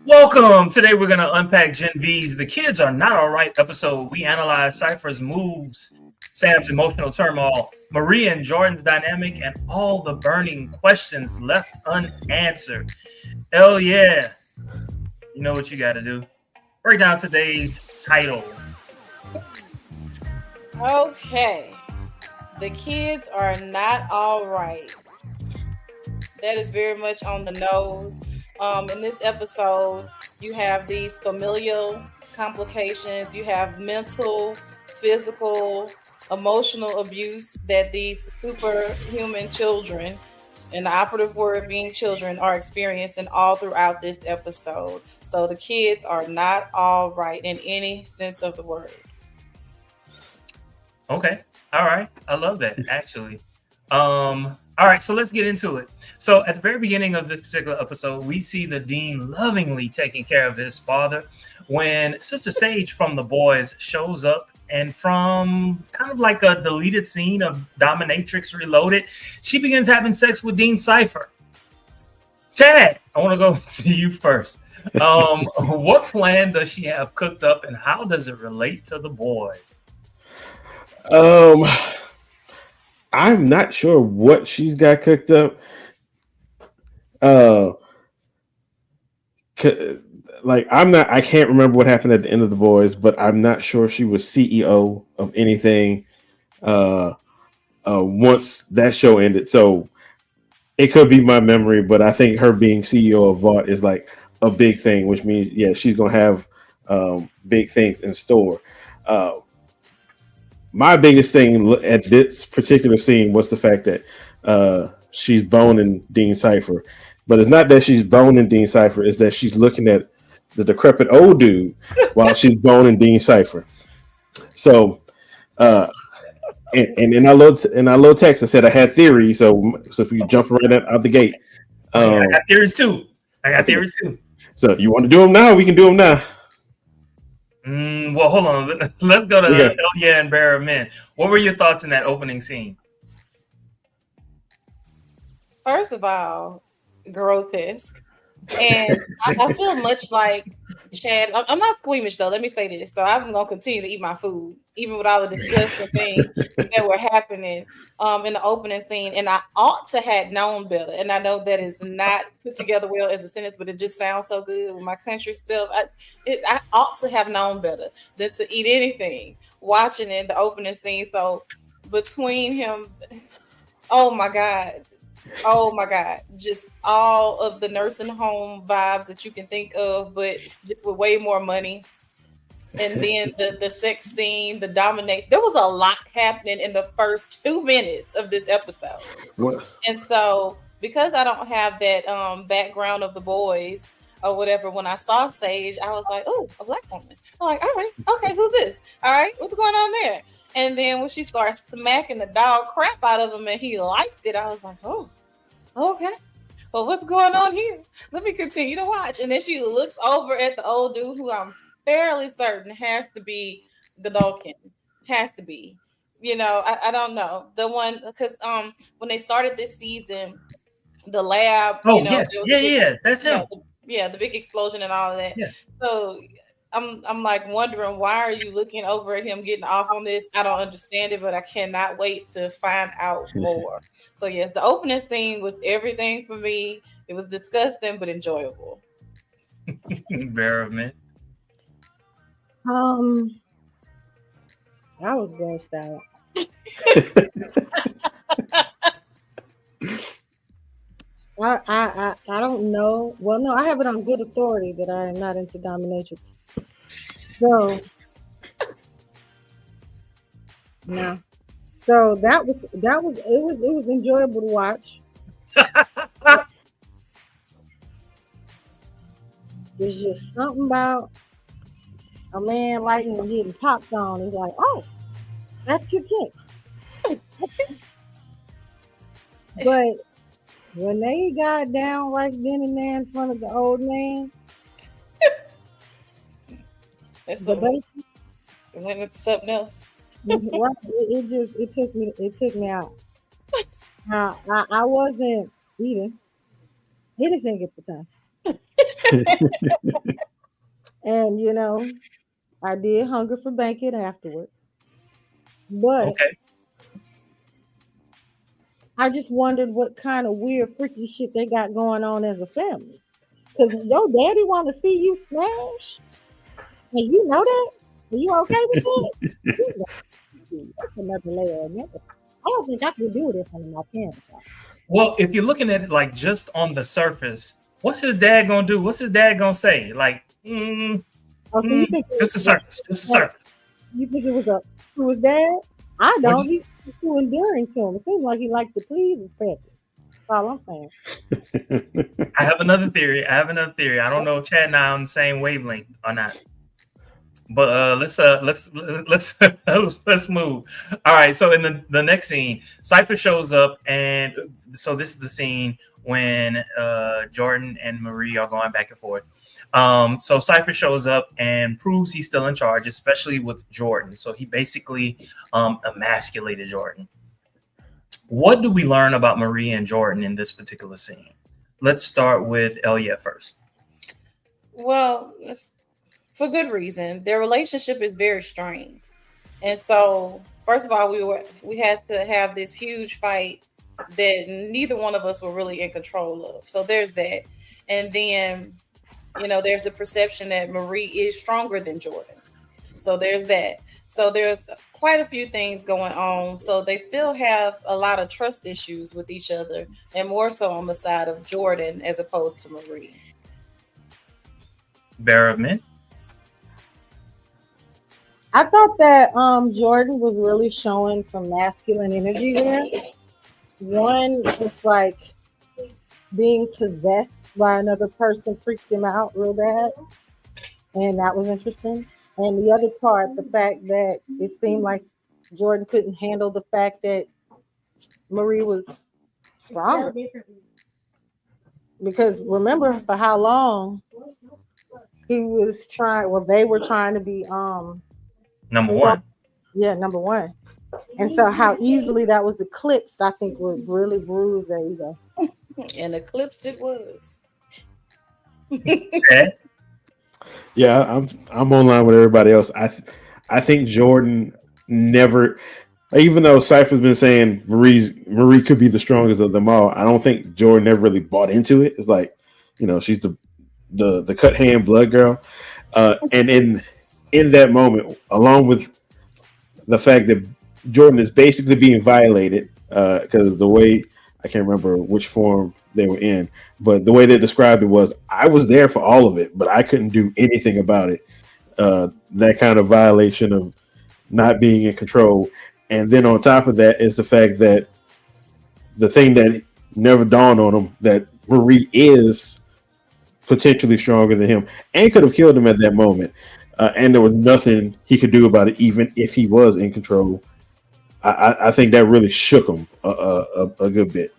Welcome. Today we're going to unpack Gen V's The Kids Are Not Alright episode. We analyze Cipher's moves, Sam's emotional turmoil, Maria and Jordan's dynamic, and all the burning questions left unanswered. Hell yeah. You know what you got to do. Break down today's title. Okay. The kids are not all right. That is very much on the nose. In this episode, you have these familial complications, you have mental, physical, emotional abuse that these superhuman children, and the operative word being children, are experiencing all throughout this episode. So the kids are not all right in any sense of the word. Okay. All right. I love that, actually. All right, so let's get into it. So at the very beginning of this particular episode, we see the dean lovingly taking care of his father when Sister Sage from The Boys shows up, and from kind of like a deleted scene of Dominatrix Reloaded, she begins having sex with Dean Cipher. Chad, I want to go to you first. What plan does she have cooked up, and how does it relate to The Boys? I'm not sure what she's got cooked up. I can't remember what happened at the end of The Boys, but I'm not sure she was CEO of anything once that show ended. So it could be my memory, but I think her being CEO of Vought is like a big thing, which means, yeah, she's going to have big things in store. My biggest thing at this particular scene was the fact that she's boning Dean Cipher. But it's not that she's boning Dean Cipher, it's that she's looking at the decrepit old dude while she's boning Dean Cipher. So, in our little text, I said I had theory. So if you jump right out the gate. I got theories too. So you want to do them now? We can do them now. Well, hold on. Let's go to Elia and Bear of Men. What were your thoughts in that opening scene? First of all, grotesque. And I feel much like Chad. I'm not squeamish though. Let me say this. So I'm gonna continue to eat my food, even with all the disgusting things that were happening in the opening scene. And I ought to have known better. And I know that is not put together well as a sentence, but it just sounds so good with my country still. I ought to have known better than to eat anything watching in the opening scene. So between him, oh my God, just all of the nursing home vibes that you can think of, but just with way more money. And then the sex scene, the dominate. There was a lot happening in the first 2 minutes of this episode. What? And so because I don't have that background of The Boys or whatever, when I saw Sage, I was like, oh, a black woman. I'm like, all right, okay, who's this? All right, what's going on there? And then when she starts smacking the dog crap out of him and he liked it, I was like, oh, okay. Well, what's going on here? Let me continue to watch. And then she looks over at the old dude who I'm fairly certain has to be Godolkin. Has to be. You know, I don't know. The one, because when they started this season, the lab, oh, yes. Yeah, that's him. The big explosion and all of that. Yeah. So I'm like wondering, why are you looking over at him getting off on this? I don't understand it, but I cannot wait to find out more. So yes, the opening scene was everything for me. It was disgusting but enjoyable. Bear of Men. I was grossed out. I don't know. Well, no, I have it on good authority that I am not into dominatrix. So no. So that was it was enjoyable to watch. There's just something about a man lighting and getting popped on. He's like, oh, that's your kick. But when they got down right then and there in front of the old man, it went into something else. It took me out. I wasn't eating anything at the time. And I did hunger for bacon afterward. But Okay. I just wondered what kind of weird freaky shit they got going on as a family. Because your daddy want to see you smash, and you know that. Are you okay with that? That's another layer of mental. I don't think I could do this under my parents' house. Well, if you're looking at it like just on the surface, what's his dad gonna do? What's his dad gonna say? Like, Oh, so you think it just the was surface, just the surface. you think it was up to his dad? I What'd don't. you- He's too endearing to him. It seems like he liked to please his parents. That's all I'm saying. I have another theory. I don't know if Chad and I are on the same wavelength or not. But let's let's move. All right. So in the next scene, Cipher shows up, and so this is the scene when Jordan and Marie are going back and forth. So Cipher shows up and proves he's still in charge, especially with Jordan. So he basically emasculated Jordan. What do we learn about Marie and Jordan in this particular scene? Let's start with Elia first. Well, for good reason. Their relationship is very strained. And so, first of all, we had to have this huge fight that neither one of us were really in control of. So there's that. And then, there's the perception that Marie is stronger than Jordan. So there's that. So there's quite a few things going on. So they still have a lot of trust issues with each other, and more so on the side of Jordan as opposed to Marie. Bearer of Men. I thought that Jordan was really showing some masculine energy there. One, just like being possessed by another person freaked him out real bad, and that was interesting. And the other part, the fact that it seemed like Jordan couldn't handle the fact that Marie was strong. Because remember, for how long he was trying, well, they were trying to be Number one. Yeah, number one. And so how easily that was eclipsed, I think would really bruise their ego. And eclipsed it was. Chad? Yeah, I'm online with everybody else. I think Jordan never, even though Cypher's been saying Marie could be the strongest of them all, I don't think Jordan ever really bought into it. It's like, she's the cut hand blood girl, and in that moment, along with the fact that Jordan is basically being violated, because the way, I can't remember which form they were in, but the way they described it was, I was there for all of it, but I couldn't do anything about it. That kind of violation of not being in control. And then on top of that is the fact that the thing that never dawned on him, that Marie is potentially stronger than him and could have killed him at that moment. And there was nothing he could do about it, even if he was in control. I think that really shook him a good bit.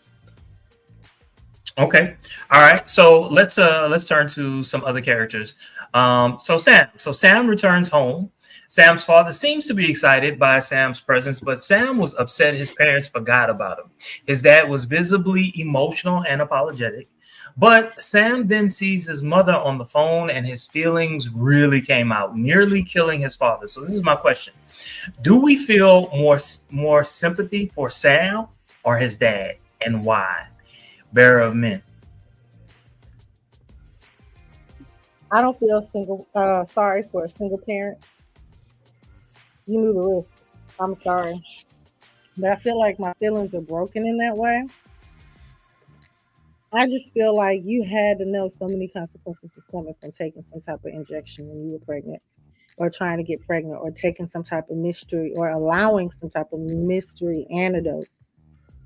Okay. All right. So let's turn to some other characters. So Sam returns home. Sam's father seems to be excited by Sam's presence, but Sam was upset his parents forgot about him. His dad was visibly emotional and apologetic. But Sam then sees his mother on the phone, and his feelings really came out, nearly killing his father. So this is my question. Do we feel more sympathy for Sam or his dad, and why? Bearer of Men. I don't feel sorry for a single parent. You knew the risks. I'm sorry. But I feel like my feelings are broken in that way. I just feel like you had to know so many consequences were coming from taking some type of injection when you were pregnant, or trying to get pregnant, or taking some type of mystery, or allowing some type of mystery antidote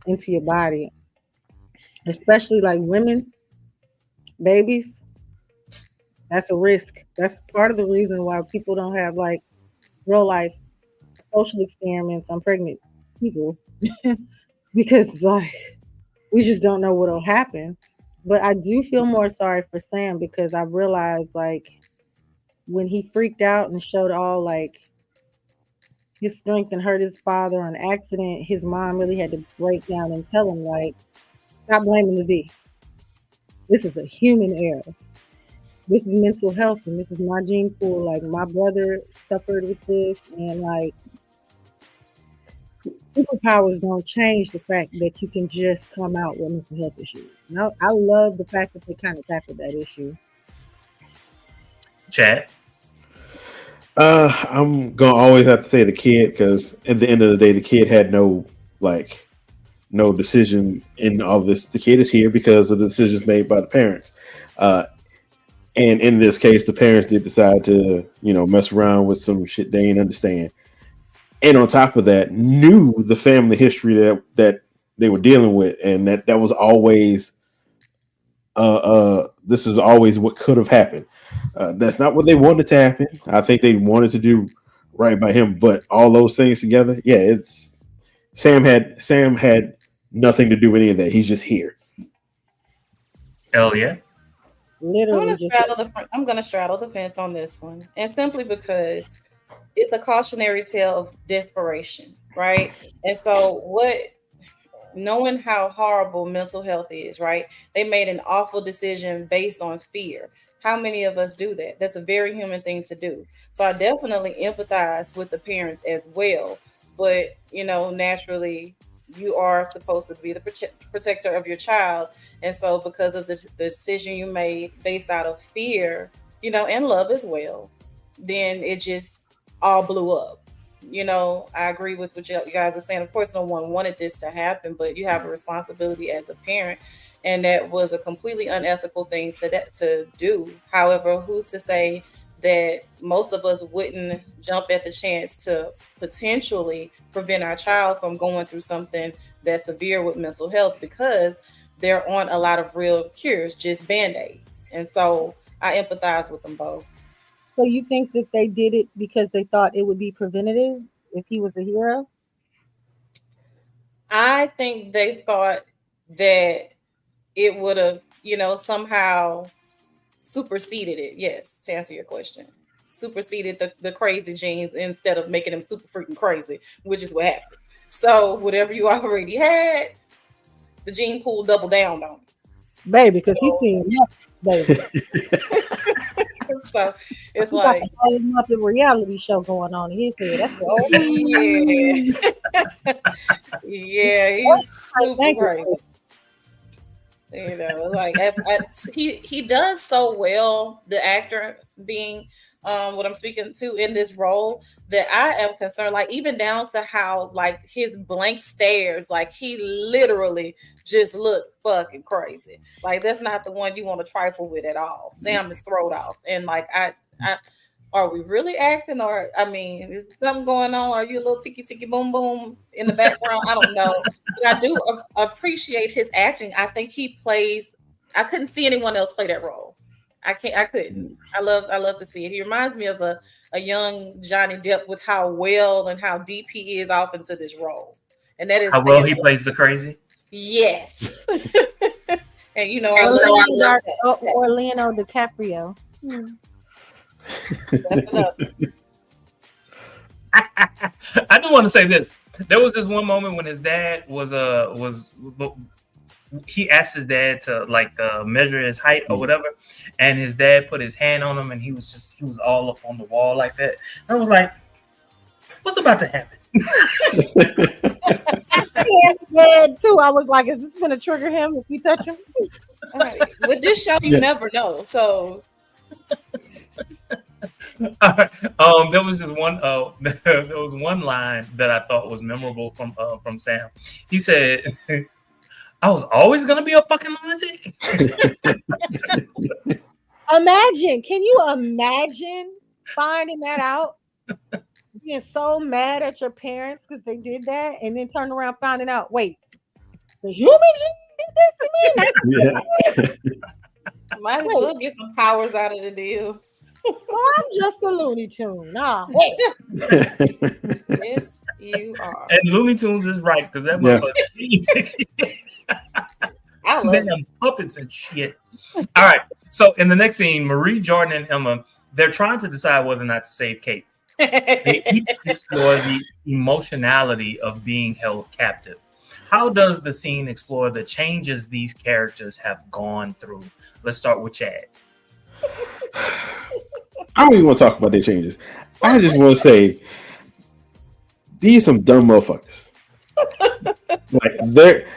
into your body. Especially like women, babies, that's a risk. That's part of the reason why people don't have like real life social experiments on pregnant people because like we just don't know what'll happen. But I do feel more sorry for Sam because I realized like when he freaked out and showed all like his strength and hurt his father on accident, his mom really had to break down and tell him like, stop blaming the V. This is a human error. this is mental health and this is my gene pool. Like my brother suffered with this, and like superpowers don't change the fact that you can just come out with mental health issues. No, I love the fact that they kind of tackled that issue. Chad. I'm gonna always have to say the kid, because at the end of the day, the kid had no decision in all this. The kid is here because of the decisions made by the parents. And in this case, the parents did decide to, mess around with some shit they didn't understand. And on top of that, knew the family history that they were dealing with, and that was always, this is always what could have happened. That's not what they wanted to happen. I think they wanted to do right by him, but all those things together, yeah, it's Sam had nothing to do with any of that. He's just here. Hell yeah. Literally, I'm gonna straddle the fence on this one, and simply because it's a cautionary tale of desperation, right? And so, knowing how horrible mental health is, right? They made an awful decision based on fear. How many of us do that? That's a very human thing to do. So I definitely empathize with the parents as well. But, naturally, you are supposed to be the protector of your child. And so because of the decision you made based out of fear, and love as well, then it just all blew up. I agree with what you guys are saying. Of course, no one wanted this to happen, but you have a responsibility as a parent. And that was a completely unethical thing to do. However, who's to say that most of us wouldn't jump at the chance to potentially prevent our child from going through something that's severe with mental health, because there aren't a lot of real cures, just Band-Aids. And so I empathize with them both. So you think that they did it because they thought it would be preventative if he was a hero? I think they thought that it would have, somehow superseded it. Yes, to answer your question. Superseded the crazy genes instead of making them super freaking crazy, which is what happened. So whatever you already had, the gene pool doubled down on it. Baby, because he's seeing that, baby. So it's like a whole other reality show going on in his head. That's the yeah, he's super crazy. Like he does so well, the actor being what I'm speaking to in this role, that I am concerned, like even down to how like his blank stares, like he literally just looks fucking crazy. Like that's not the one you want to trifle with at all. Sam is thrown off, and like I are we really acting, or is something going on? Are you a little ticky ticky boom boom in the background? I don't know, but I do appreciate his acting. I think he plays. I couldn't see anyone else play that role. I couldn't. I love to see it. He reminds me of a young Johnny Depp with how well and how deep he is off into this role, and that is how well he plays the crazy. Yes, and or Leonardo DiCaprio. That's enough. I do want to say this. There was this one moment when his dad was he asked his dad to measure his height or whatever, and his dad put his hand on him, and he was all up on the wall like that. And I was like, what's about to happen? Yes, too. I was like, is this going to trigger him if you touch him? With this show, you never know. So there was just one there was one line that I thought was memorable from Sam. He said, I was always gonna be a fucking lunatic. Can you imagine finding that out? Being so mad at your parents because they did that, and then turn around finding out, wait, the human gene did this to me? Might as well get some powers out of the deal. Well, I'm just a Looney Tune. Nah. Yes, you are. And Looney Tunes is right, because that motherfucker. I love them puppets and shit. All right. So in the next scene, Marie, Jordan, and Emma, they're trying to decide whether or not to save Kate. They each explore the emotionality of being held captive. How does the scene explore the changes these characters have gone through? Let's start with Chad. I don't even want to talk about their changes. I just want to say these some dumb motherfuckers. Like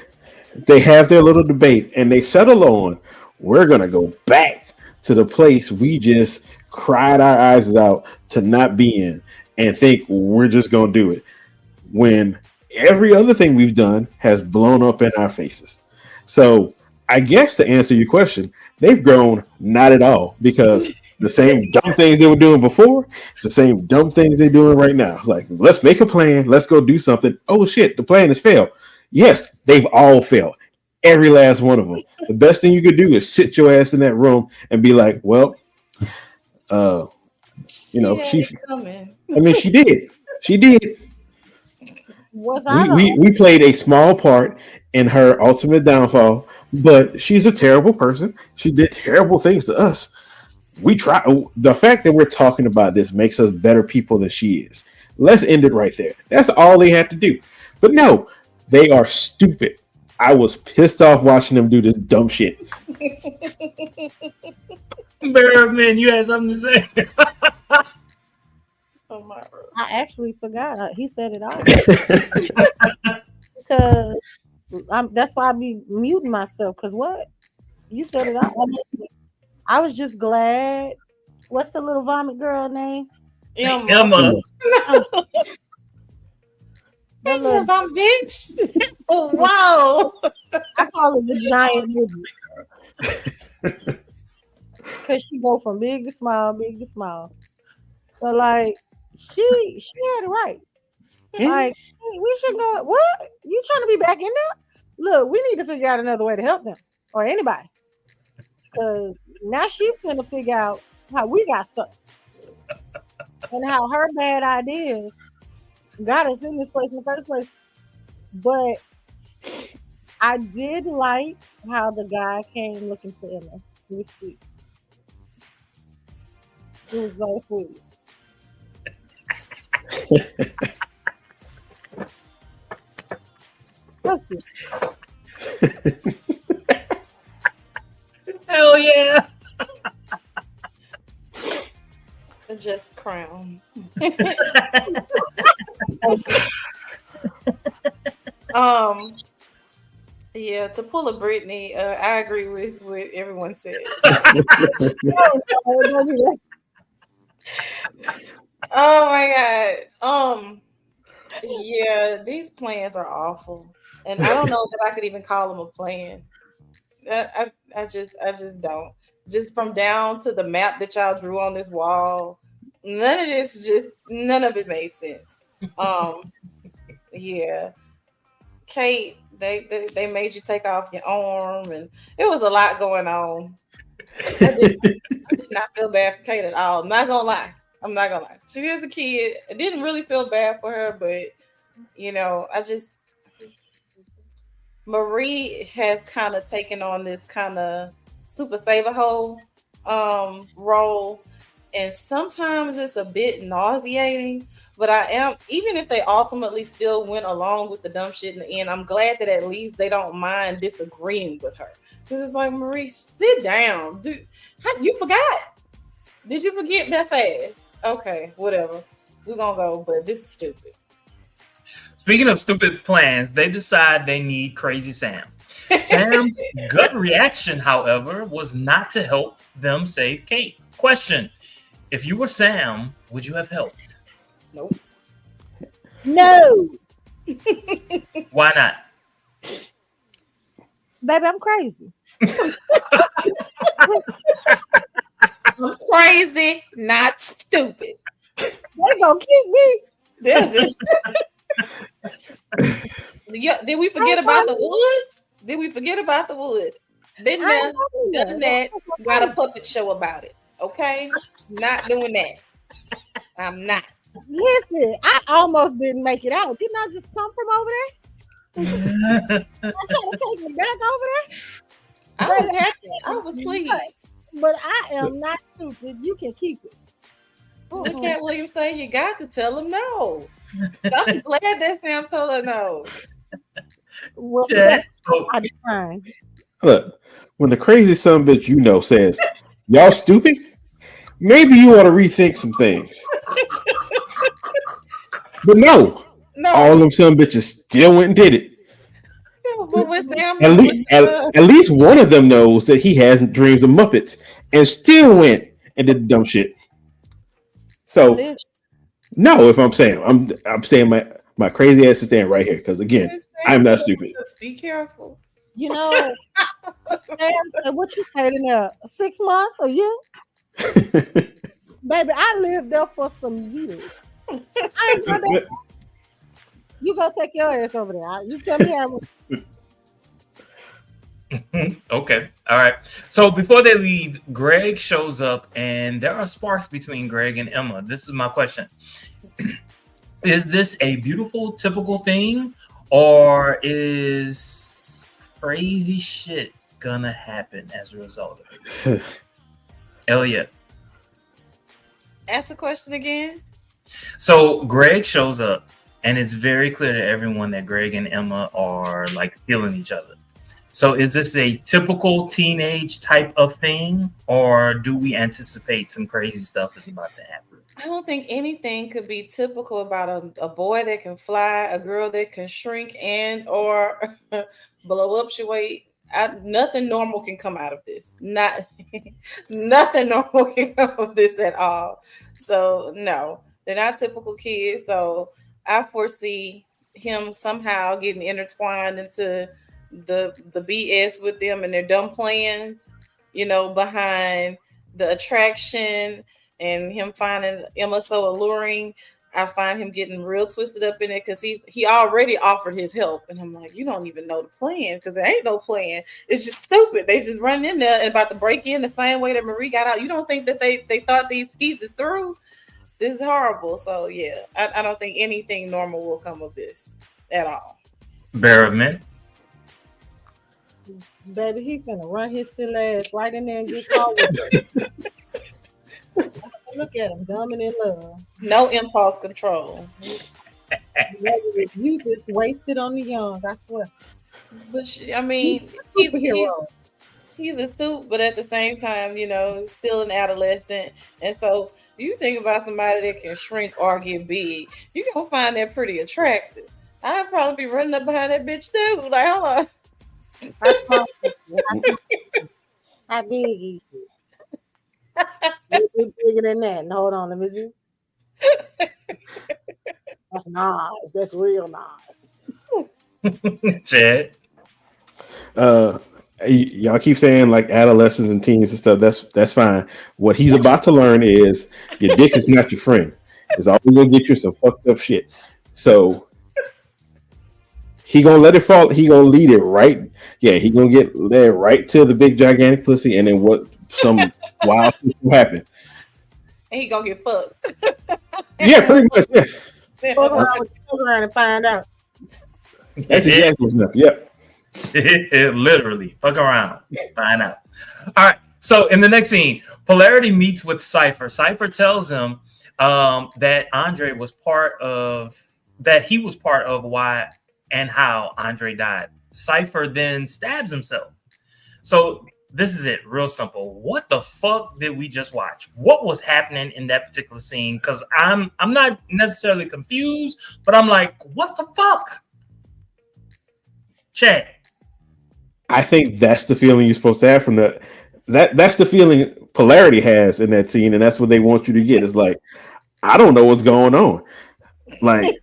they have their little debate and they settle on we're gonna go back to the place we just cried our eyes out to not be in and think we're just gonna do it when every other thing we've done has blown up in our faces. So I guess to answer your question, they've grown not at all because the same dumb things they were doing before, it's the same dumb things they're doing right now. It's like, let's make a plan, let's go do something. Oh shit, the plan has failed. Yes, they've all failed. Every last one of them. The best thing you could do is sit your ass in that room and be like, well, you know, she did. She did. We played a small part in her ultimate downfall, but she's a terrible person. She did terrible things to us. We try. The fact that we're talking about this makes us better people than she is. Let's end it right there. That's all they had to do. But no, they are stupid. I was pissed off watching them do this dumb shit. Birdman, you had something to say? Oh my God. I actually forgot. He said it all. Because that's why I be muting myself. Because what? You said it all. I was just glad. What's the little vomit girl name? Emma. That little bitch. Oh wow. I call her the giant movie. Because she go from big to small, big to small. So like she had it right. Like we should go. What? You trying to be back in there? Look, we need to figure out another way to help them or anybody. Because now she's gonna figure out how we got stuck and how her bad ideas got us in this place in the first place. But I did like how the guy came looking for Emma. It was sweet. It was so sweet. That's it. Hell yeah. Just crown. Yeah, to pull a Britney, I agree with what everyone said. Oh my God. Yeah, these plans are awful. And I don't know that I could even call them a plan. I just don't. Just from down to the map that y'all drew on this wall, none of it made sense. Yeah. Kate, they made you take off your arm, and it was a lot going on. I did not feel bad for Kate at all. I'm not gonna lie. She is a kid. I didn't really feel bad for her, but you know, Marie has kind of taken on this kind of super saver hole role, and sometimes it's a bit nauseating. But I am, even if they ultimately still went along with the dumb shit in the end, I'm glad that at least they don't mind disagreeing with her. Because it's like, Marie, sit down. Dude, you forgot. Did you forget that fast? Okay, whatever. We're going to go, but this is stupid. Speaking of stupid plans, they decide they need Crazy Sam. Sam's gut reaction, however, was not to help them save Kate. Question: if you were Sam, would you have helped? Nope. No. Why not? Baby, I'm crazy. I'm crazy, not stupid. They're gonna kick me. Did we forget about the woods? Didn't that got a puppet show about it? Okay, not doing that. I'm not. Listen, I almost didn't make it out. Didn't I just come from over there? I trying to take me back over there. I was happy. I was pleased. But I am not stupid. You can keep it. What Cat Williams say? You got to tell him no. I'm glad that Sam told her no. Well, Yeah. I decline. Look, when the crazy son bitch says, y'all stupid, maybe you ought to rethink some things. But no, all No, them some bitches still went and did it. but with them, At least, at least one of them knows that he has dreams of Muppets and still went and did dumb shit. So no, if I'm saying I'm saying my crazy ass is staying right here because again, I'm not stupid. be careful. You know, Sam said, what you stayed in there 6 months a year? Baby, I lived there for some years. I ain't going there. You go take your ass over there. You tell me how. Okay. All right. So before they leave, Greg shows up and there are sparks between Greg and Emma. This is my question. Is this a beautiful, typical thing, or is crazy shit gonna happen as a result of it? Elliot. Ask the question again. So Greg shows up and it's very clear to everyone that Greg and Emma are like feeling each other. So is this a typical teenage type of thing, or do we anticipate some crazy stuff is about to happen? I don't think anything could be typical about a boy that can fly, a girl that can shrink and or blow up your weight. Nothing normal can come out of this. Not nothing normal can come of this at all. So no, they're not typical kids. So I foresee him somehow getting intertwined into the BS with them and their dumb plans, behind the attraction and him finding Emma so alluring. I find him getting real twisted up in it because he already offered his help, and I'm like, you don't even know the plan because there ain't no plan. It's just stupid. They just run in there and about to break in the same way that Marie got out. You don't think that they thought these pieces through? This is horrible. So yeah, I don't think anything normal will come of this at all. Bear of men. Baby, he finna run his silly ass right in there and get caught with it. Look at him, dumb and in love. No impulse control. You just wasted on the young, I swear. But I mean, he's a suit, but at the same time, still an adolescent. And so you think about somebody that can shrink or get big, you're gonna find that pretty attractive. I'd probably be running up behind that bitch too. Like, hold on. How big is it? It's bigger than that. And hold on, let me see. That's nice. That's real nice. Chad. Y'all keep saying like adolescents and teens and stuff. That's fine. What he's about to learn is your dick is not your friend. It's always gonna get you some fucked up shit. So he gonna let it fall. He gonna lead it right. Yeah, he gonna get led right to the big gigantic pussy, and then what? Some wild thing will happen. And he gonna get fucked. Yeah, pretty much. Yeah. Fuck around and find out. That's exactly enough. Yep. It literally fuck around, find out. All right. So in the next scene, Polarity meets with Cipher. Cipher tells him that Andre was he was part of why and how Andre died. Cipher then stabs himself. So this is it, real simple. What the fuck did we just watch? What was happening in that particular scene? Because I'm not necessarily confused, but I'm like, what the fuck? Chad. I think that's the feeling you're supposed to have from that's the feeling Polarity has in that scene, and that's what they want you to get. It's like, I don't know what's going on. Like,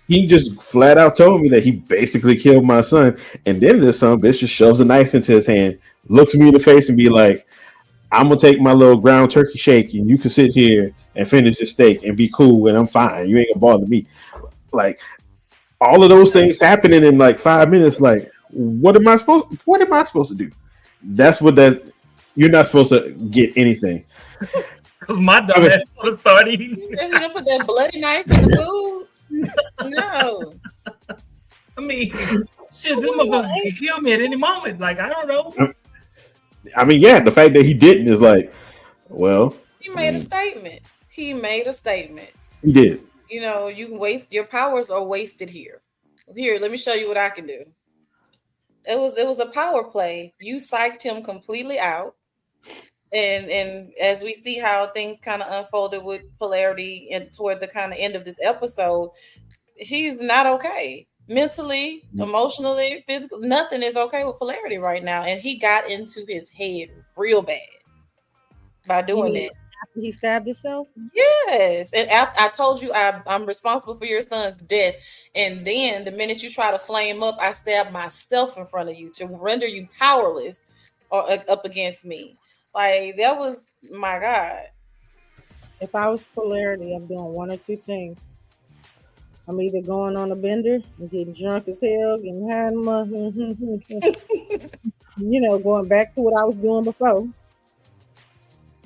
he just flat out told me that he basically killed my son, and then this son bitch just shoves a knife into his hand, looks me in the face, and be like, I'm gonna take my little ground turkey shake, and you can sit here and finish the steak and be cool, and I'm fine. You ain't gonna bother me. Like, all of those things happening in like 5 minutes. Like, what am I supposed to do? That's what you're not supposed to get anything. My dumb ass would have thought he didn't put that bloody knife in the food. No. I mean, shit, them motherfuckers can kill me at any moment. Like, I don't know. I mean, yeah, the fact that he didn't is like, well, he made a statement. He made a statement. He did. You can waste your powers are wasted here. Here, let me show you what I can do. It was a power play. You psyched him completely out. And as we see how things kind of unfolded with Polarity and toward the kind of end of this episode, he's not okay mentally, emotionally, physically. Nothing is okay with Polarity right now, and he got into his head real bad by doing that. After he stabbed himself? Yes, and I told you I'm responsible for your son's death, and then the minute you try to flame up, I stab myself in front of you to render you powerless or up against me. Like, that was, my God. If I was Polarity, I'm doing one or two things. I'm either going on a bender and getting drunk as hell, getting high in my, going back to what I was doing before,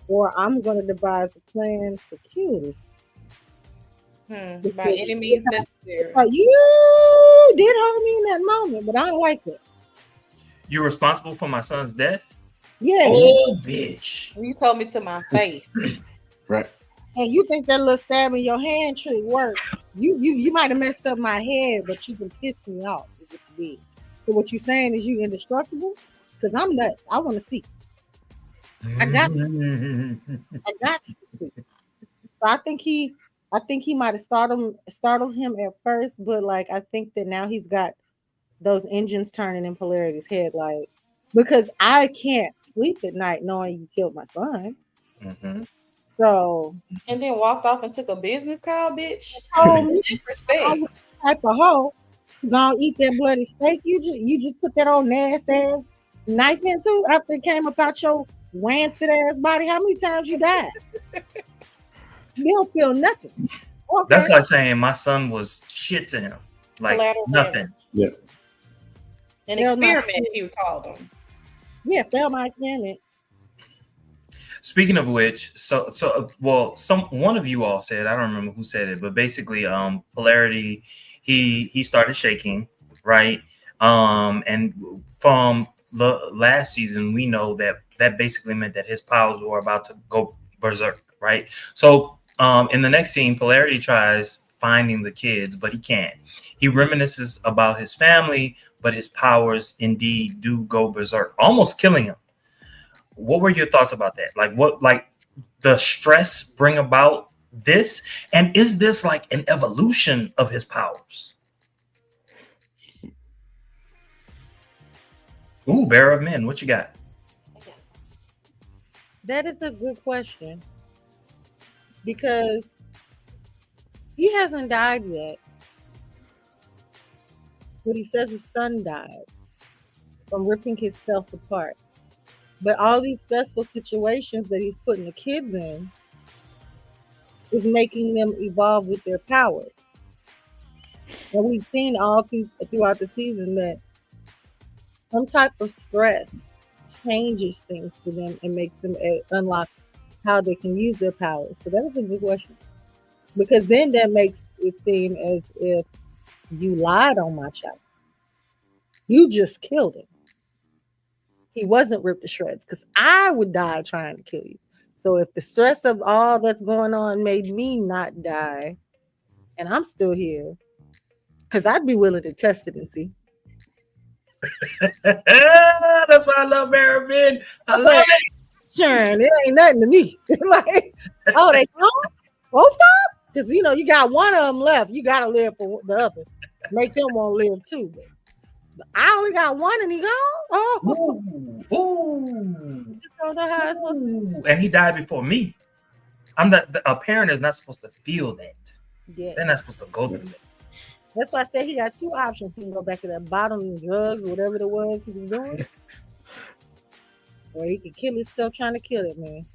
or I'm going to devise a plan to kill this. By any means necessary. You did hurt me in that moment, but I don't like it. You're responsible for my son's death? Yeah. Oh, bitch. You told me to my face. Right. And you think that little stab in your hand trick work? You might have messed up my head, but you can piss me off. Is what you did. So what you're saying is you indestructible? Because I'm nuts. I want to see. I got to see. So I think he might have startled him at first, but like I think that now he's got those engines turning in Polarity's head, like, because I can't sleep at night knowing you killed my son. Mm-hmm. So, and then walked off and took a business call, bitch. Disrespect. I was the type of hoe gonna eat that bloody steak. You just put that old nasty ass knife into after it came about your rancid ass body. How many times you died? You don't feel nothing. Okay. That's like saying my son was shit to him. Like nothing. Yeah. An experiment, you called them. Yeah, fail my experiment. Speaking of which, one of you all said, I don't remember who said it, but basically, Polarity, he started shaking, right? And from the last season, we know that basically meant that his powers were about to go berserk, right? So, in the next scene, Polarity tries finding the kids, but he can't. He reminisces about his family, but his powers indeed do go berserk, almost killing him. What were your thoughts about that? Like the stress bring about this? And is this like an evolution of his powers? Ooh, Bearer of Men, what you got? That is a good question. Because he hasn't died yet. But he says his son died from ripping himself apart. But all these stressful situations that he's putting the kids in is making them evolve with their powers. And we've seen all throughout the season that some type of stress changes things for them and makes them unlock how they can use their powers. So that is a good question. Because then that makes it seem as if you lied on my child. You just killed him. He wasn't ripped to shreds, because I would die trying to kill you. So if the stress of all that's going on made me not die, and I'm still here, because I'd be willing to test it and see. That's why I love Bearer of Men. I love it. Sharon, it ain't nothing to me. Like, oh, they gone? Both stop? Because you got one of them left. You gotta live for the other. Make them want to live too. But I only got one and he gone. Oh, ooh. And he died before me. A parent is not supposed to feel that. Yes. They're not supposed to go through that. That's why I said he got two options. He can go back to that bottom drugs, whatever it was he was doing. Or he could kill himself trying to kill it, man.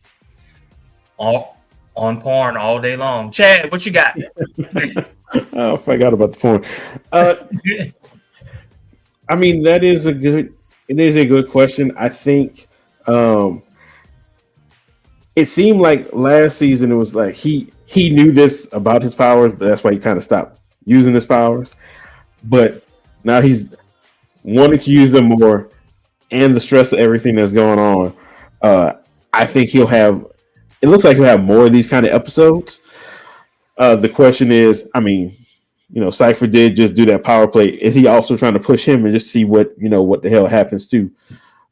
All on porn all day long. Chad, what you got? I forgot about the porn. I mean, it is a good question. I think it seemed like last season it was like he knew this about his powers, but that's why he kind of stopped using his powers. But now he's wanting to use them more, and the stress of everything that's going on. I think he'll have. It looks like he'll have more of these kind of episodes. The question is, I mean, Cipher did just do that power play. Is he also trying to push him and just see what the hell happens too?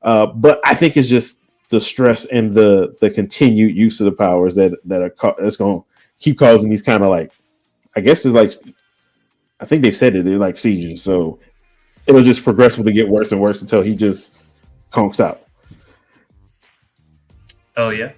But I think it's just the stress and the continued use of the powers that's going to keep causing these kind of like, I guess it's like, I think they said it, they're like seizures. So it'll just progressively get worse and worse until he just conks out. Oh yeah.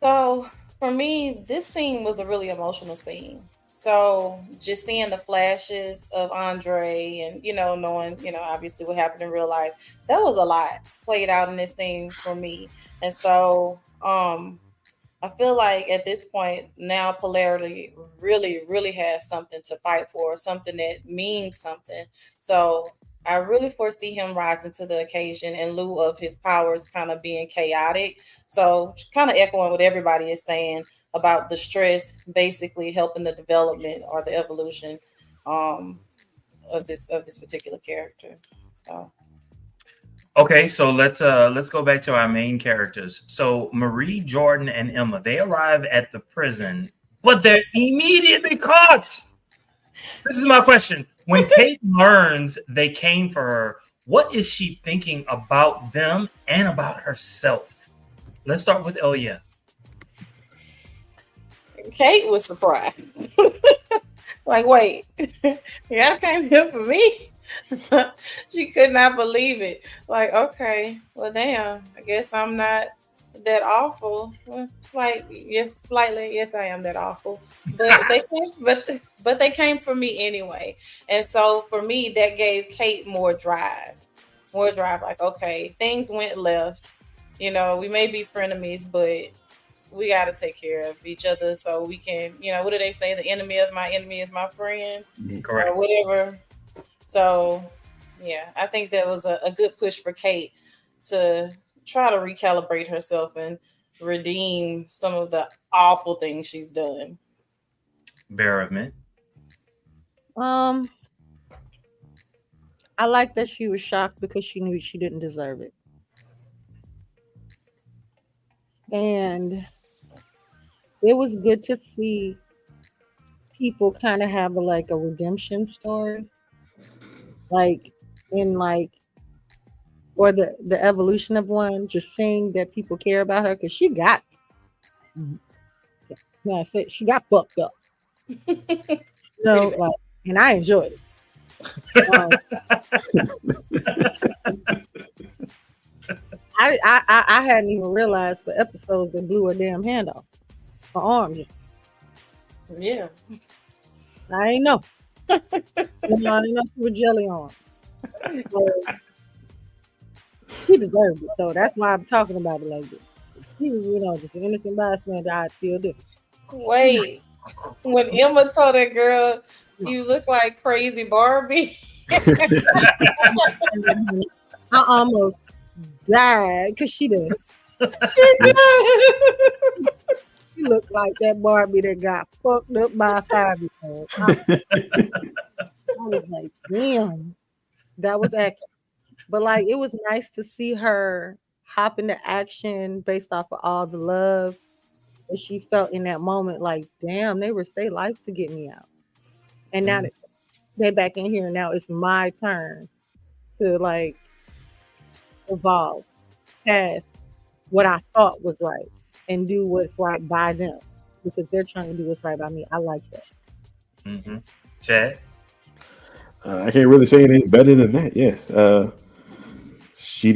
So for me, this scene was a really emotional scene. So just seeing the flashes of Andre and, knowing, obviously what happened in real life, that was a lot played out in this scene for me. And so I feel like at this point now Polarity really, really has something to fight for, something that means something. So I really foresee him rising to the occasion in lieu of his powers kind of being chaotic. So kind of echoing what everybody is saying about the stress basically helping the development or the evolution of this particular character. So Okay, so let's go back to our main characters. So Marie, Jordan, and Emma, they arrive at the prison, but they're immediately caught. This is my question. When Kate learns they came for her, what is she thinking about them and about herself? Let's start with Elia. Kate was surprised. Like, wait, y'all came here for me? She could not believe it. Like, okay, well, damn, I guess I'm not that awful. Well, slightly, yes, I am that awful. But they came for me anyway. And so for me, that gave Kate more drive. Like, okay, things went left. We may be frenemies, but we got to take care of each other so we can, what do they say? The enemy of my enemy is my friend. Correct. Or whatever. So, yeah, I think that was a good push for Kate to try to recalibrate herself and redeem some of the awful things she's done. Bear of men. I like that she was shocked because she knew she didn't deserve it. And it was good to see people kind of have a redemption story. Like in or the evolution of one, just seeing that people care about her because she got she got fucked up. And I enjoyed it. I hadn't even realized for episodes they blew her damn hand off. Her arm just. Yeah. I ain't know. I didn't know she was jelly on. So, she deserved it. So that's why I'm talking about it like this. She was, just an innocent bystander. I feel different. Wait. When Emma told that girl, you look like crazy Barbie. I almost died because she does. She did. She looked like that Barbie that got fucked up by a 5-year-old. I was like, damn, that was accurate. But it was nice to see her hop into action based off of all the love that she felt in that moment. Like, damn, they risked their life to get me out. And now that they're back in here, now it's my turn to evolve past what I thought was right and do what's right by them because they're trying to do what's right by me. I like that. Mm-hmm. Chad? I can't really say anything better than that. Yeah. She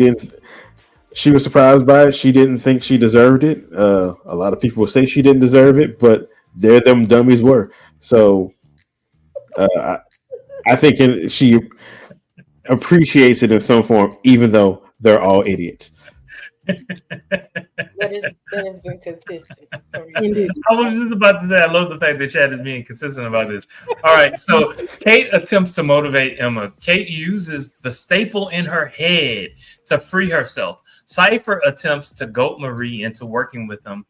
was surprised by it. She didn't think she deserved it. A lot of people say she didn't deserve it, but there them dummies were. So I think she appreciates it in some form, even though they're all idiots. That has been consistent. I was just about to say, I love the fact that Chad is being consistent about this. All right, so Kate attempts to motivate Emma. Kate uses the staple in her head to free herself. Cipher attempts to goat Marie into working with him.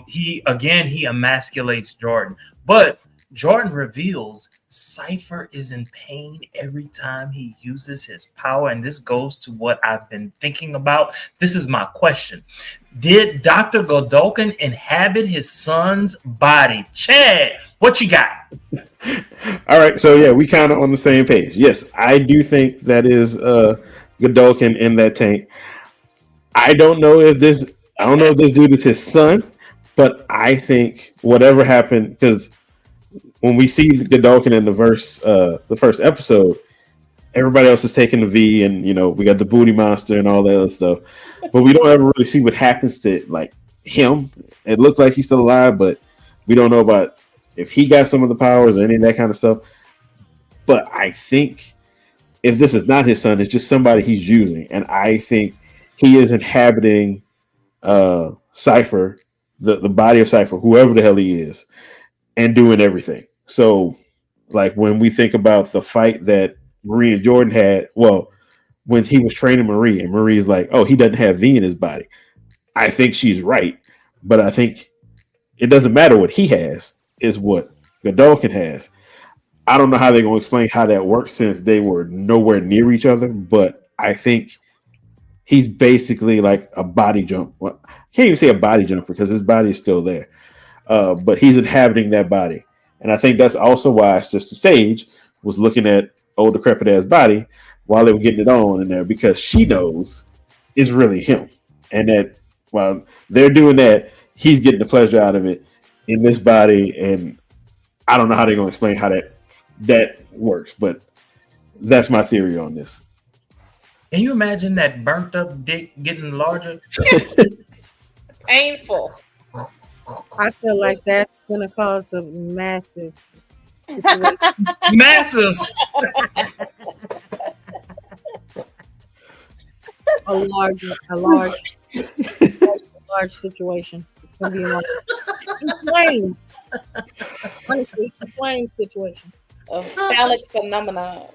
He emasculates Jordan, but Jordan reveals Cipher is in pain every time he uses his power. And this goes to what I've been thinking about. This is my question. Did Dr. Godolkin inhabit his son's body? Chad, what you got? All right. So, yeah, we kind of on the same page. Yes, I do think that is Godolkin in that tank. I don't know if this. I don't know if this dude is his son, but I think whatever happened, because when we see Godolkin in the first episode, everybody else is taking the V, and we got the booty monster and all that other stuff, but we don't ever really see what happens to like him. It looks like he's still alive, but we don't know about if he got some of the powers or any of that kind of stuff. But I think if this is not his son, it's just somebody he's using, and I think he is inhabiting Cipher, the body of Cipher, whoever the hell he is, and doing everything. So, like when we think about the fight that Marie and Jordan had, well, when he was training Marie, and Marie's like, "Oh, he doesn't have V in his body." I think she's right, but I think it doesn't matter what he has; is what Godolkin has. I don't know how they're going to explain how that works since they were nowhere near each other, but I think he's basically like a body jump. Well, I can't even say a body jumper because his body is still there, but he's inhabiting that body, and I think that's also why Sister Sage was looking at old decrepit ass body while they were getting it on in there, because she knows it's really him, and that while they're doing that, he's getting the pleasure out of it in this body. And I don't know how they're going to explain how that works, but that's my theory on this. Can you imagine that burnt up dick getting larger? Painful. I feel like that's going to cause a massive situation. Massive. a large situation. It's going to be a flame. Honestly, it's a flame situation. A phallic phenomenon.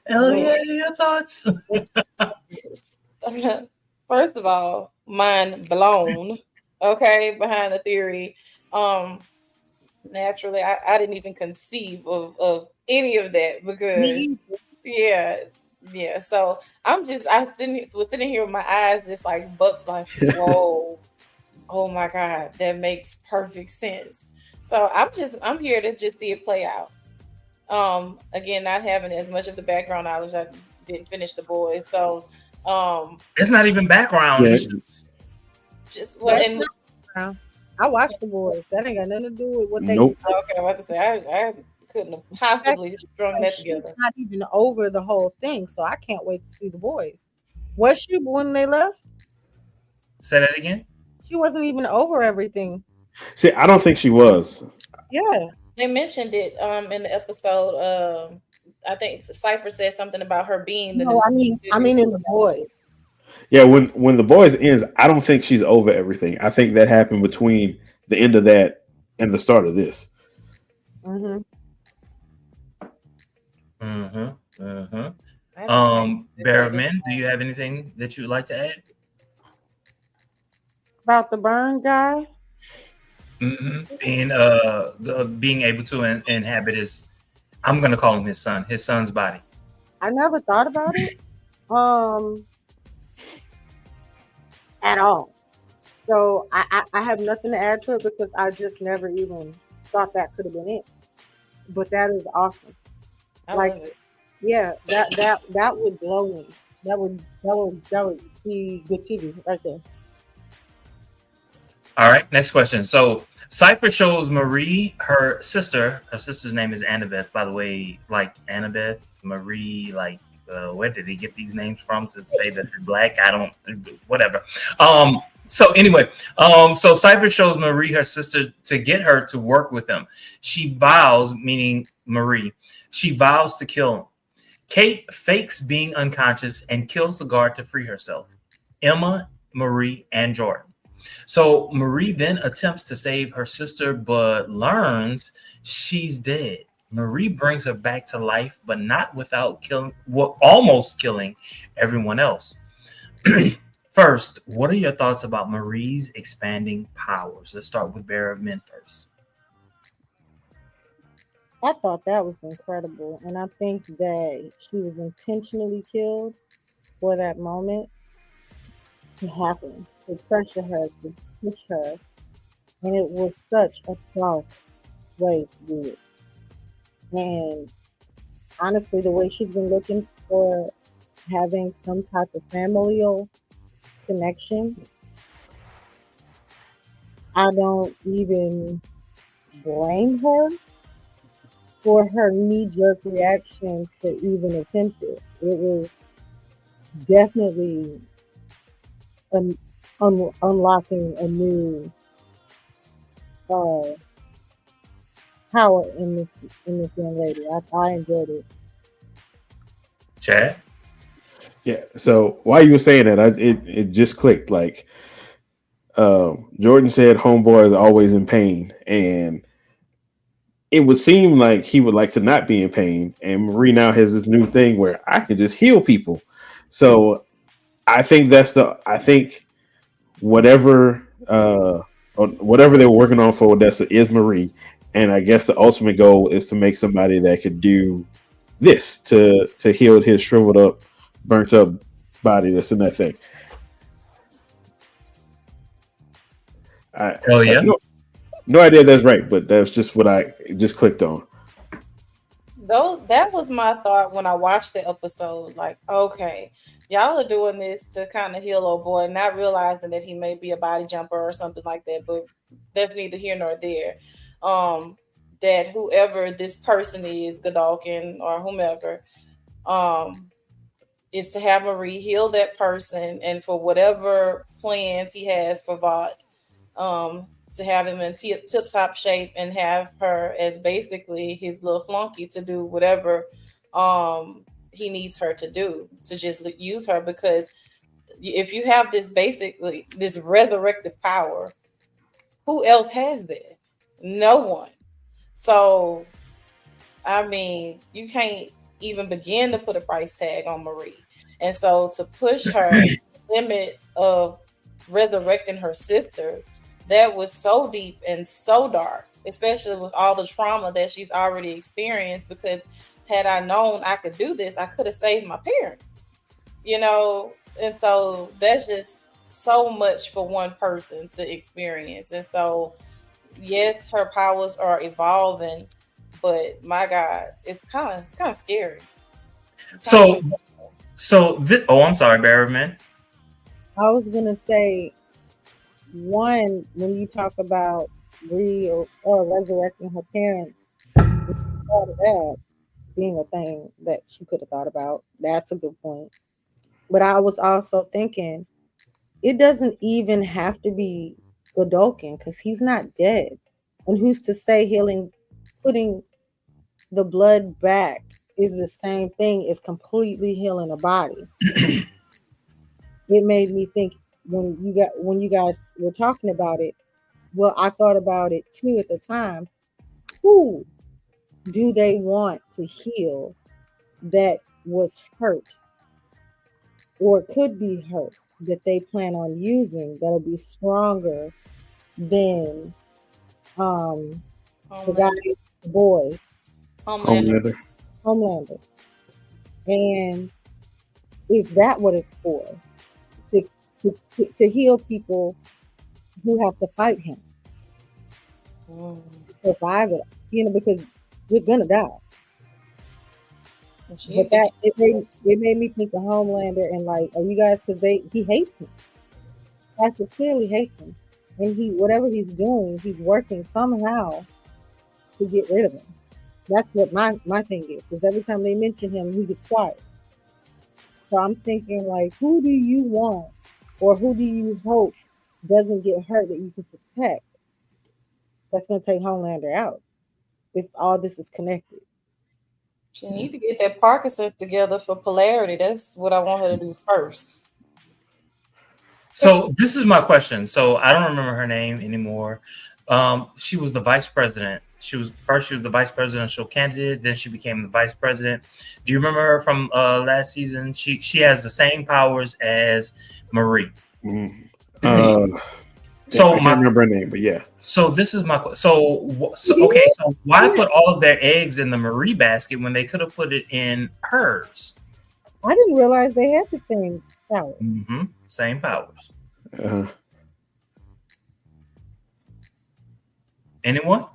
Hell yeah, your thoughts? First of all, mind blown. Okay, behind the theory. Naturally, I didn't even conceive of any of that because yeah. So I was sitting here with my eyes just like whoa, oh my God, that makes perfect sense. So I'm here to just see it play out. Again, not having as much of the background knowledge, I didn't finish The Boys, so it's not even background. Yeah. It's just what. And I watched The Boys. That ain't got nothing to do with what they. Nope. Okay, I was about to say I couldn't have possibly strung that together. Not even over the whole thing, so I can't wait to see The Boys. Was she when they left? Say that again. She wasn't even over everything. See, I don't think she was. Yeah. They mentioned it in the episode. I think Cipher said something about her being the No, I mean in The Boys. Yeah, when The Boys ends, I don't think she's over everything. I think that happened between the end of that and the start of this. Mm-hmm. Bear of Men, do you have anything that you would like to add? About the burn guy? Being able to inhabit his, I'm going to call him his son's body. I never thought about it at all. So I have nothing to add to it because I just never even thought that could have been it. But that is awesome. I love it. Yeah, that would blow me. That would be good TV right there. All right, next question. So Cipher shows Marie her sister. Her sister's name is Annabeth, by the way. Like Annabeth, Marie, like where did he get these names from to say that they're black? I don't, whatever. So anyway, so Cipher shows Marie her sister to get her to work with him. She vows, meaning Marie, she vows to kill him. Kate fakes being unconscious and kills the guard to free herself. Emma, Marie, and Jordan. So Marie then attempts to save her sister, but learns she's dead. Marie brings her back to life, but not without almost killing everyone else. First, what are your thoughts about Marie's expanding powers? Let's start with Bear of Men first. I thought that was incredible, and I think that she was intentionally killed for that moment to happen, to pressure her, to push her, and it was such a dark way to do it. And honestly, the way she's been looking for having some type of familial connection. I don't even blame her for her knee-jerk reaction to even attempt it. It was definitely unlocking a new uh, power in this young lady. I enjoyed it. Chad? Yeah. So while you were saying that, it just clicked. Like Jordan said, "Homeboy is always in pain," and it would seem like he would like to not be in pain. And Marie now has this new thing where I can just heal people. So I think I think whatever whatever they were working on for Odessa is Marie, and I guess the ultimate goal is to make somebody that could do this to heal his shriveled up, burnt up body that's in that thing. I Oh yeah. have no idea if that's right, but that's just what I just clicked on. Though that was my thought when I watched the episode. Like, okay, y'all are doing this to kind of heal old boy, not realizing that he may be a body jumper or something like that. But that's neither here nor there. Um, that whoever this person is, Godolkin or whomever, um, is to have Marie heal that person, and for whatever plans he has for Vought, to have him in tip top shape and have her as basically his little flunky to do whatever he needs her to do, to just use her. Because if you have this basically this resurrective power, who else has that? No one. So I mean, you can't even begin to put a price tag on Marie. And so to push her to the limit of resurrecting her sister, that was so deep and so dark, especially with all the trauma that she's already experienced. Because had I known I could do this, I could have saved my parents, you know? And so that's just so much for one person to experience. And so, yes, her powers are evolving, but my God, it's kind of scary. So oh, I'm sorry, Barryman. I was gonna say, one, when you talk about resurrecting her parents, thought of that being a thing that she could have thought about. That's a good point. But I was also thinking it doesn't even have to be Godolkin because he's not dead. And who's to say putting the blood back is the same thing as completely healing a body? It made me think when you guys were talking about it. Well, I thought about it too at the time. Who do they want to heal that was hurt or could be hurt that they plan on using that'll be stronger than the guy, Homelander. the boys, Homelander. Homelander. And is that what it's for? To, to heal people who have to fight him, survive it, because you're gonna die. But that it made me think of Homelander and like, are you guys? Because he hates him. Pastor clearly hates him, and whatever he's doing, he's working somehow to get rid of him. That's what my thing is. Because every time they mention him, he gets quiet. So I'm thinking like, who do you want, or who do you hope doesn't get hurt that you can protect? That's gonna take Homelander out if all this is connected. She need to get that Parkinson's together for polarity. That's what I want her to do first. So this is my question. So I don't remember her name anymore. She was the vice president. She was the vice presidential candidate. Then she became the vice president. Do you remember her from last season? She has the same powers as Marie. Mm-hmm. So I can't remember her name, but yeah. So this is my so okay. So why put all of their eggs in the Marie basket when they could have put it in hers? I didn't realize they had the same powers. Mm-hmm. Same powers. Anyone?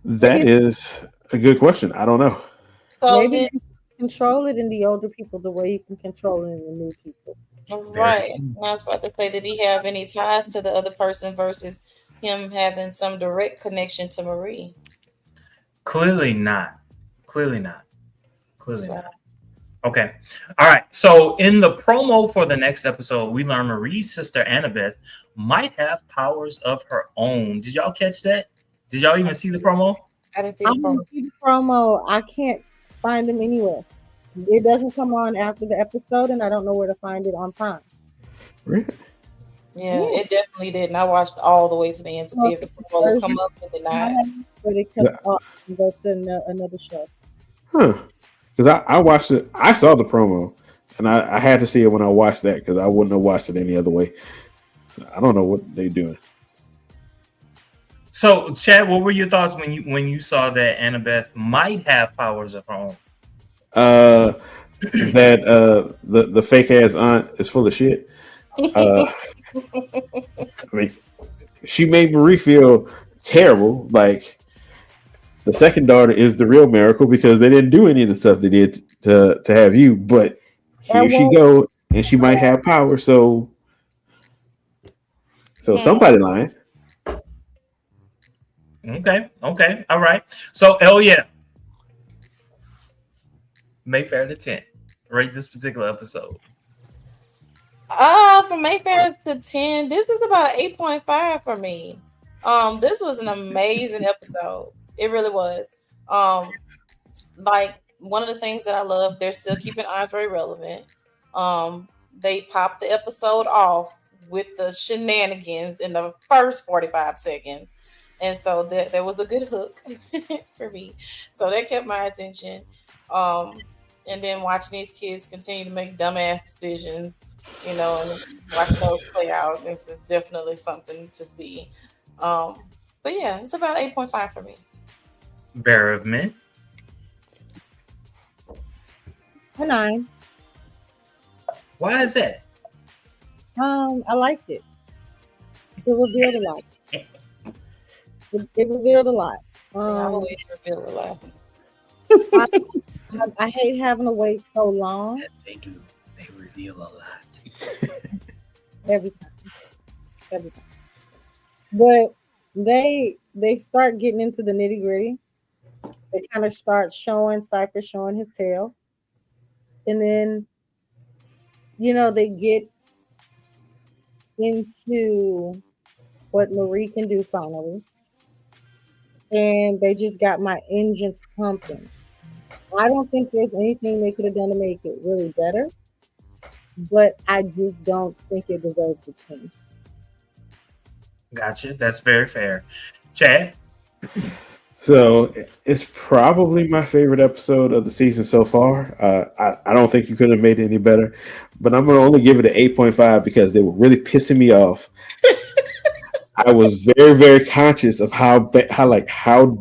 That is a good question. I don't know. So maybe you control it in the older people the way you can control it in the new people. Right. I was about to say, did he have any ties to the other person versus him having some direct connection to Marie? Clearly not. Clearly not. Clearly So, not. Okay. All right. So in the promo for the next episode, we learn Marie's sister Annabeth might have powers of her own. Did y'all catch that? Did y'all even see the promo? I didn't see I the didn't promo. see the promo. I can't find them anywhere. It doesn't come on after the episode, and I don't know where to find it on Prime. Really? Yeah, it definitely did. And I watched all the way to the end to see if the promo would come up and did not. But it comes off and goes to another show. Huh. Because I watched it. I saw the promo, and I had to see it when I watched that because I wouldn't have watched it any other way. So I don't know what they're doing. So, Chad, what were your thoughts when you saw that Annabeth might have powers of her own? That the fake ass aunt is full of shit. I mean, she made Marie feel terrible. Like the second daughter is the real miracle because they didn't do any of the stuff they did to have you. But here she go, and she might have power. So somebody lying. Okay. All right. So, yeah. Mayfair to 10. Rate this particular episode. From Mayfair to 10, this is about 8.5 for me. This was an amazing episode. It really was. Like one of the things that I love, they're still keeping Andre relevant. They popped the episode off with the shenanigans in the first 45 seconds. And so there was a good hook for me. So that kept my attention. And then watching these kids continue to make dumbass decisions, and watching those play out is definitely something to see. But yeah, it's about 8.5 for me. Bearer of Men. A 9. Why is that? I liked it. It revealed a lot. It revealed a lot. I always reveal a lot. I hate having to wait so long. They do. They reveal a lot. Every time. But they start getting into the nitty gritty. They kind of start showing Cipher showing his tail. And then, they get into what Marie can do finally. And they just got my engines pumping. I don't think there's anything they could have done to make it really better. But I just don't think it deserves a 10. Gotcha. That's very fair. Chad? So it's probably my favorite episode of the season so far. I don't think you could have made it any better, but I'm going to only give it an 8.5 because they were really pissing me off. I was very, very conscious of how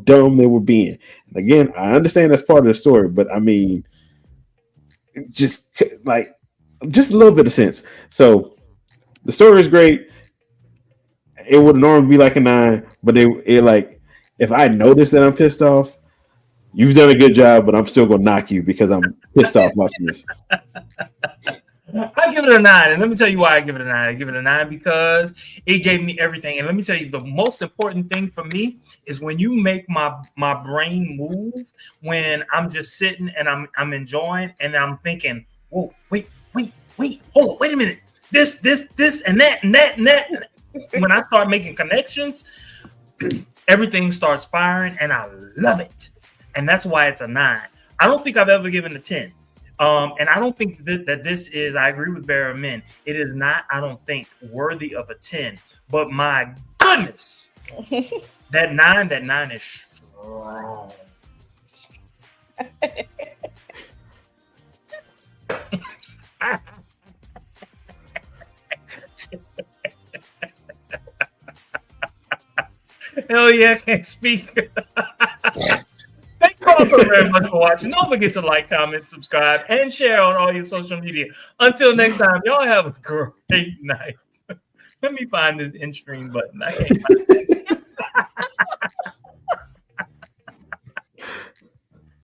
dumb they were being. And again, I understand that's part of the story, but I mean, just a little bit of sense. So the story is great. It would normally be like a 9, but if I notice that I'm pissed off, you've done a good job, but I'm still gonna knock you because I'm pissed off watching this. I give it a 9, and let me tell you why I give it a 9. I give it a 9 because it gave me everything. And let me tell you, the most important thing for me is when you make my brain move, when I'm just sitting and I'm enjoying and I'm thinking, whoa, wait, hold on, wait a minute. This, and that, and that, and that. When I start making connections, everything starts firing, and I love it. And that's why it's a 9. I don't think I've ever given a 10. And I don't think that this is, I agree with Bearer of Men. It is not, I don't think, worthy of a 10. But my goodness, that 9 is strong. Hell yeah, I can't speak. Thank you all so very much for watching. Don't forget to like, comment, subscribe, and share on all your social media. Until next time, y'all have a great night. Let me find this in stream button. I can't find it.